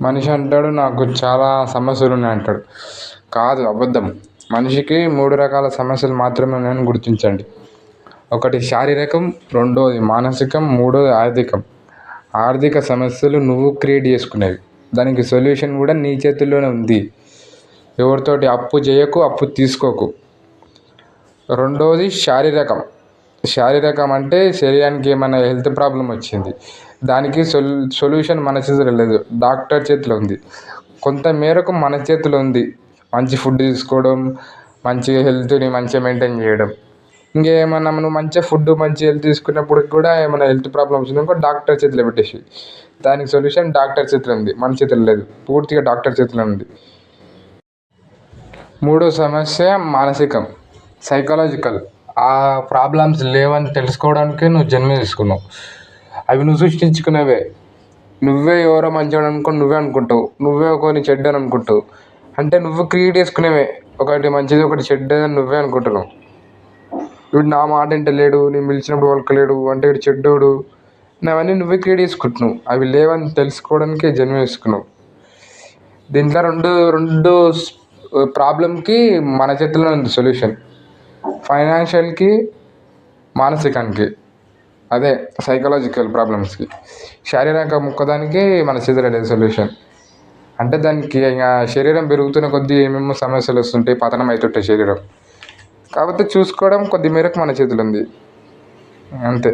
మనిషి అంటాడు నాకు చాలా సమస్యలు ఉన్నాయి అంటాడు. కాదు, అబద్ధం. మనిషికి 3 రకాల సమస్యలు మాత్రమే ఉన్నాయని గుర్తించండి. ఒకటి శారీరకం, రెండోది మానసికం, మూడోది ఆర్థికం. ఆర్థిక సమస్యలు నువ్వు క్రియేట్ చేసుకునేవి. దానికి సొల్యూషన్ కూడా నీ చేతుల్లోనే ఉంది. ఎవరితోటి అప్పు చేయకు, అప్పు తీసుకోకు. రెండోది శారీరకం. శారీరకం అంటే శరీరానికి ఏమైనా హెల్త్ ప్రాబ్లం వచ్చింది, దానికి సొల్యూషన్ మన చేతిలో లేదు, డాక్టర్ చేతిలో ఉంది. కొంత మేరకు మన చేతిలో ఉంది. మంచి ఫుడ్ తీసుకోవడం, మంచిగా హెల్త్ని మంచిగా మెయింటైన్ చేయడం. ఇంకేమన్నా నువ్వు మంచిగా ఫుడ్ మంచి హెల్త్ తీసుకున్నప్పుడు కూడా ఏమైనా హెల్త్ ప్రాబ్లమ్స్ వచ్చిందనుకో డాక్టర్ చేతిలో పెట్టేసి, దానికి సొల్యూషన్ డాక్టర్ చేతిలో ఉంది, మన చేతిలో లేదు. పూర్తిగా డాక్టర్ చేతిలో ఉంది. మూడో సమస్య మానసికం, సైకలాజికల్. ఆ ప్రాబ్లమ్స్ లేవని తెలుసుకోవడానికే నువ్వు జన్మ తీసుకున్నావు. అవి నువ్వు సృష్టించుకునేవే. నువ్వే ఎవరో మంచోడు అనుకొని నువ్వే అనుకుంటావు, నువ్వే ఒకరిని చెడ్డని అనుకుంటావు. అంటే నువ్వు క్రియేట్ చేసుకునేవే. ఒకటి మంచిది ఒకటి చెడ్డదని నువ్వే అనుకుంటున్నావు. వీడు నా మాట వింటలేడు, నేను పిలిచినప్పుడు పలకలేడు అంటే వీడు చెడ్డోడు, అవన్నీ నువ్వే క్రియేట్ చేసుకుంటున్నావు. అవి లేవని తెలుసుకోవడానికే జన్మ తీసుకున్నావు. దీంట్లో రెండు ప్రాబ్లంకి మన చేతిలో ఉంది సొల్యూషన్. ఫైనాన్షియల్కి, మానసికానికి, అదే సైకలాజికల్ ప్రాబ్లమ్స్కి. శారీరక ముక్కదానికి మన చేతిలో లేదు సొల్యూషన్. అంటే దానికి ఇంకా శరీరం పెరుగుతున్న కొద్దీ ఏమేమో సమస్యలు వస్తుంటాయి, పతనం అవుతుంటాయి శరీరం. కాకపోతే చూసుకోవడం కొద్ది మేరకు మన చేతిలో ఉంది, అంతే.